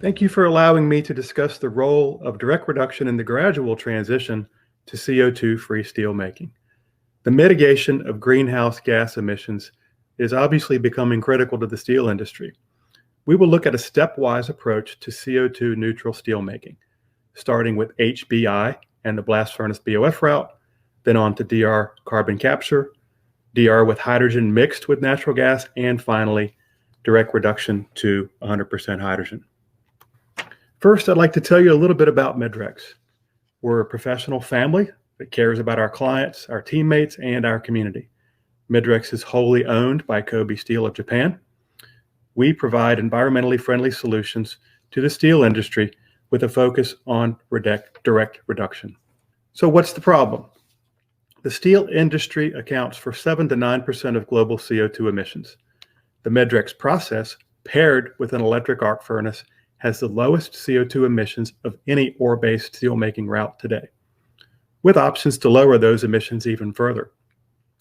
Thank you for allowing me to discuss the role of direct reduction in the gradual transition to CO2-free steelmaking. The mitigation of greenhouse gas emissions is obviously becoming critical to the steel industry. We will look at a stepwise approach to CO2 neutral steelmaking, starting with HBI and the blast furnace BOF route, then on to DR carbon capture, DR with hydrogen mixed with natural gas, and finally, direct reduction to 100% hydrogen. First, I'd like to tell you a little bit about Midrex. We're a professional family that cares about our clients, our teammates, and our community. Midrex is wholly owned by Kobe Steel of Japan. We provide environmentally friendly solutions to the steel industry with a focus on direct reduction. So what's the problem? The steel industry accounts for 7 to 9% of global CO2 emissions. The Midrex process, paired with an electric arc furnace, has the lowest CO2 emissions of any ore-based steelmaking route today, with options to lower those emissions even further.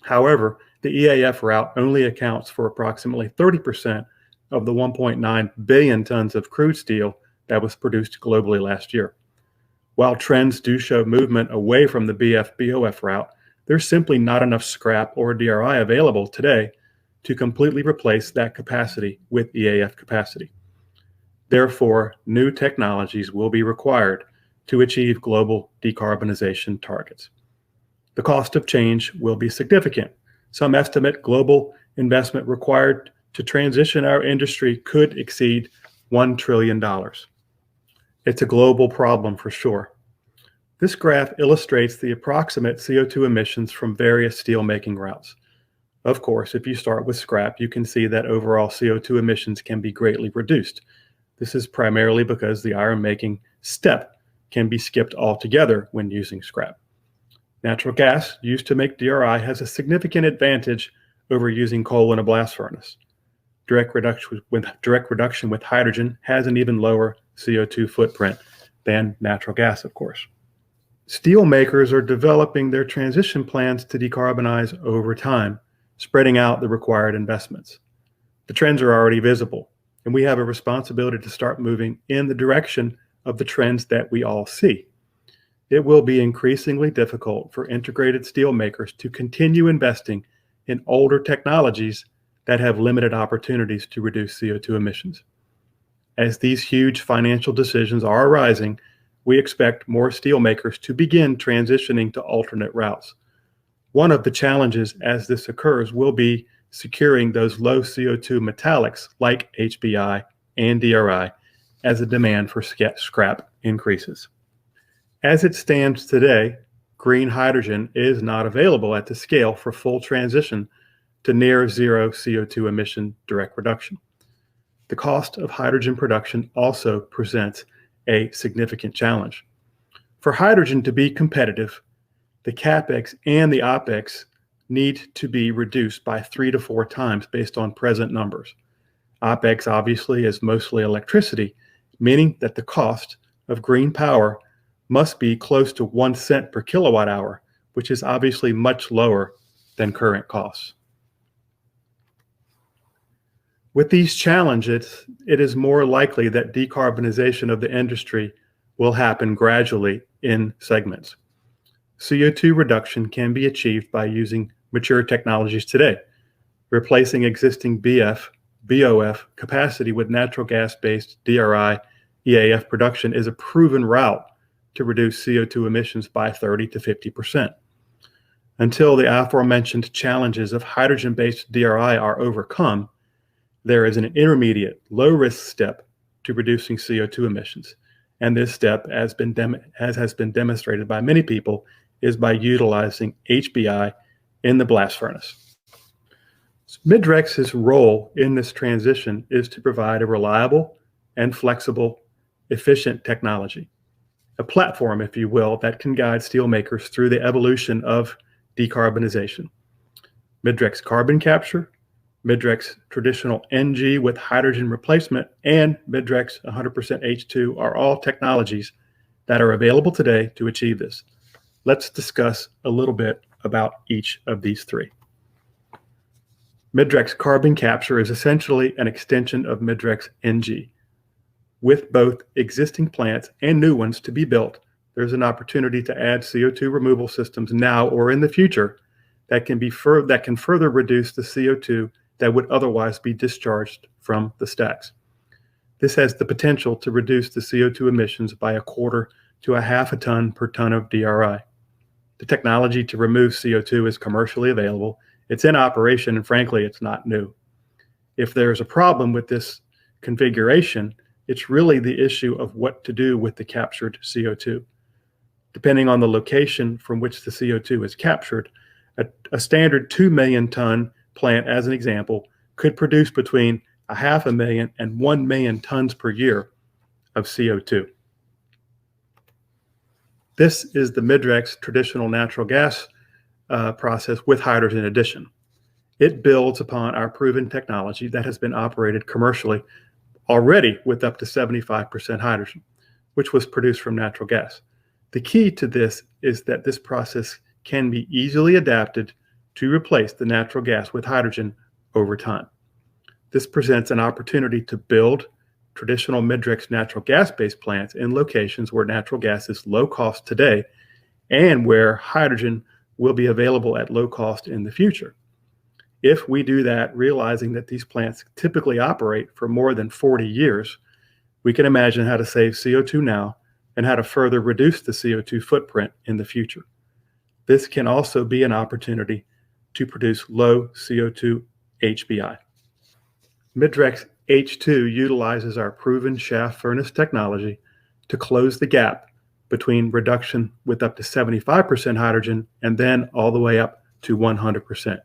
However, the EAF route only accounts for approximately 30% of the 1.9 billion tons of crude steel that was produced globally last year. While trends do show movement away from the BF-BOF route, there's simply not enough scrap or DRI available today to completely replace that capacity with EAF capacity. Therefore, new technologies will be required to achieve global decarbonization targets. The cost of change will be significant. Some estimate global investment required to transition our industry could exceed $1 trillion. It's a global problem for sure. This graph illustrates the approximate CO2 emissions from various steelmaking routes. Of course, if you start with scrap, you can see that overall CO2 emissions can be greatly reduced. This is primarily because the iron making step can be skipped altogether when using scrap. Natural gas used to make DRI has a significant advantage over using coal in a blast furnace. Direct reduction with hydrogen has an even lower CO2 footprint than natural gas, of course. Steel makers are developing their transition plans to decarbonize over time, spreading out the required investments. The trends are already visible, and we have a responsibility to start moving in the direction of the trends that we all see. It will be increasingly difficult for integrated steel makers to continue investing in older technologies that have limited opportunities to reduce CO2 emissions. As these huge financial decisions are arising, we expect more steel makers to begin transitioning to alternate routes. One of the challenges as this occurs will be securing those low CO2 metallics like HBI and DRI as the demand for scrap increases. As it stands today, green hydrogen is not available at the scale for full transition to near zero CO2 emission direct reduction. The cost of hydrogen production also presents a significant challenge. For hydrogen to be competitive, the CapEx and the OpEx need to be reduced by 3 to 4 times based on present numbers. OpEx obviously is mostly electricity, meaning that the cost of green power must be close to 1 cent per kilowatt hour, which is obviously much lower than current costs. With these challenges, it is more likely that decarbonization of the industry will happen gradually in segments. CO2 reduction can be achieved by using mature technologies today. Replacing existing BF, BOF capacity with natural gas-based DRI, EAF production is a proven route to reduce CO2 emissions by 30 to 50%. Until the aforementioned challenges of hydrogen-based DRI are overcome, there is an intermediate, low-risk step to reducing CO2 emissions. And this step, as has been demonstrated by many people, is by utilizing HBI in the blast furnace. Midrex's role in this transition is to provide a reliable and flexible, efficient technology, a platform, if you will, that can guide steelmakers through the evolution of decarbonization. Midrex carbon capture, Midrex traditional NG with hydrogen replacement, and Midrex 100% H2 are all technologies that are available today to achieve this. Let's discuss a little bit about each of these three. Midrex carbon capture is essentially an extension of Midrex NG. With both existing plants and new ones to be built, there's an opportunity to add CO2 removal systems now or in the future that can further reduce the CO2 that would otherwise be discharged from the stacks. This has the potential to reduce the CO2 emissions by 1/4 to 1/2 ton per ton of DRI. The technology to remove CO2 is commercially available. It's in operation, and frankly, it's not new. If there's a problem with this configuration, it's really the issue of what to do with the captured CO2. Depending on the location from which the CO2 is captured, a standard 2 million ton plant, as an example, could produce between 500,000 and 1 million tons per year of CO2. This is the Midrex traditional natural gas process with hydrogen addition. It builds upon our proven technology that has been operated commercially already with up to 75% hydrogen, which was produced from natural gas. The key to this is that this process can be easily adapted to replace the natural gas with hydrogen over time. This presents an opportunity to build traditional Midrex natural gas-based plants in locations where natural gas is low cost today and where hydrogen will be available at low cost in the future. If we do that, realizing that these plants typically operate for more than 40 years, we can imagine how to save CO2 now and how to further reduce the CO2 footprint in the future. This can also be an opportunity to produce low CO2 HBI. Midrex H2 utilizes our proven shaft furnace technology to close the gap between reduction with up to 75% hydrogen and then all the way up to 100%.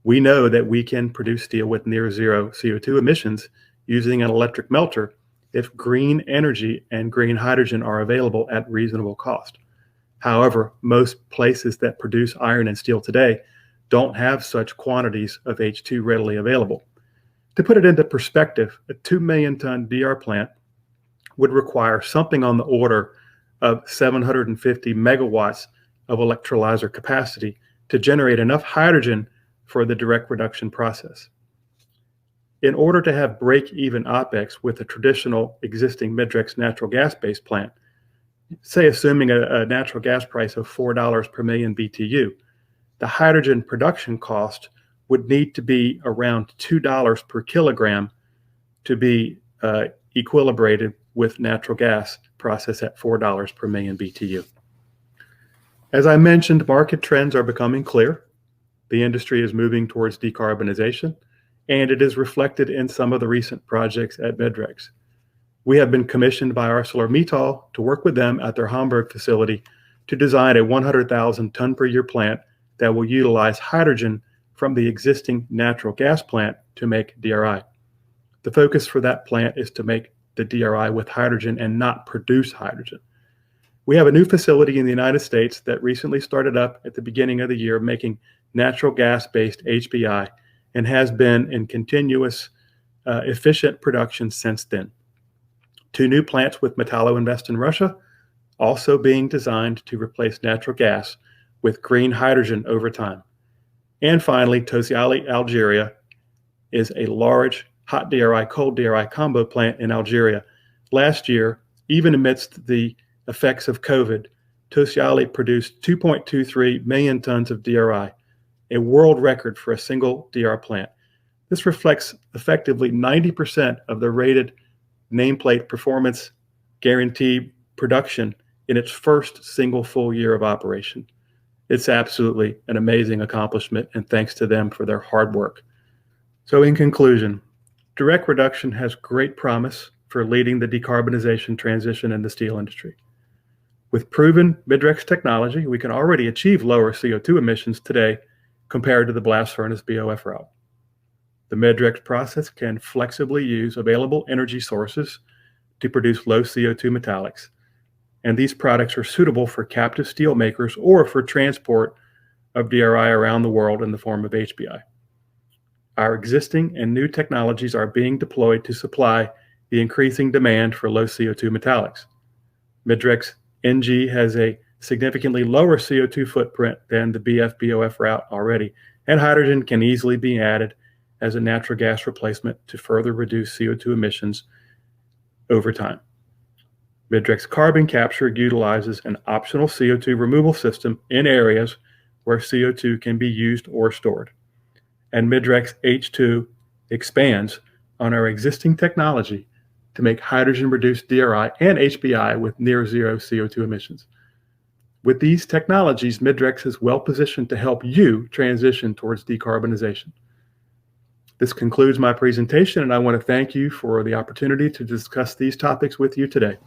We know that we can produce steel with near zero CO2 emissions using an electric melter if green energy and green hydrogen are available at reasonable cost. However, most places that produce iron and steel today don't have such quantities of H2 readily available. To put it into perspective, a 2 million ton DR plant would require something on the order of 750 megawatts of electrolyzer capacity to generate enough hydrogen for the direct reduction process. In order to have break-even OpEx with a traditional existing Midrex natural gas-based plant, say assuming a natural gas price of $4 per million BTU, the hydrogen production cost would need to be around $2 per kilogram to be equilibrated with natural gas processed at $4 per million BTU. As I mentioned, market trends are becoming clear. The industry is moving towards decarbonization, and it is reflected in some of the recent projects at Midrex. We have been commissioned by ArcelorMittal to work with them at their Hamburg facility to design a 100,000 ton per year plant that will utilize hydrogen from the existing natural gas plant to make DRI. The focus for that plant is to make the DRI with hydrogen and not produce hydrogen. We have a new facility in the United States that recently started up at the beginning of the year making natural gas-based HBI and has been in continuous efficient production since then. 2 new plants with Metallo Invest in Russia also being designed to replace natural gas with green hydrogen over time. And finally, Tosyali, Algeria is a large hot DRI, cold DRI combo plant in Algeria. Last year, even amidst the effects of COVID, Tosyali produced 2.23 million tons of DRI, a world record for a single DR plant. This reflects effectively 90% of the rated nameplate performance guarantee production in its first single full year of operation. It's absolutely an amazing accomplishment, and thanks to them for their hard work. So in conclusion, direct reduction has great promise for leading the decarbonization transition in the steel industry. With proven Midrex technology, we can already achieve lower CO2 emissions today compared to the blast furnace BOF route. The Midrex process can flexibly use available energy sources to produce low CO2 metallics, and these products are suitable for captive steel makers or for transport of DRI around the world in the form of HBI. Our existing and new technologies are being deployed to supply the increasing demand for low CO2 metallics. Midrex NG has a significantly lower CO2 footprint than the BF-BOF route already, and hydrogen can easily be added as a natural gas replacement to further reduce CO2 emissions over time. Midrex carbon capture utilizes an optional CO2 removal system in areas where CO2 can be used or stored. And Midrex H2 expands on our existing technology to make hydrogen-reduced DRI and HBI with near-zero CO2 emissions. With these technologies, Midrex is well-positioned to help you transition towards decarbonization. This concludes my presentation, and I want to thank you for the opportunity to discuss these topics with you today.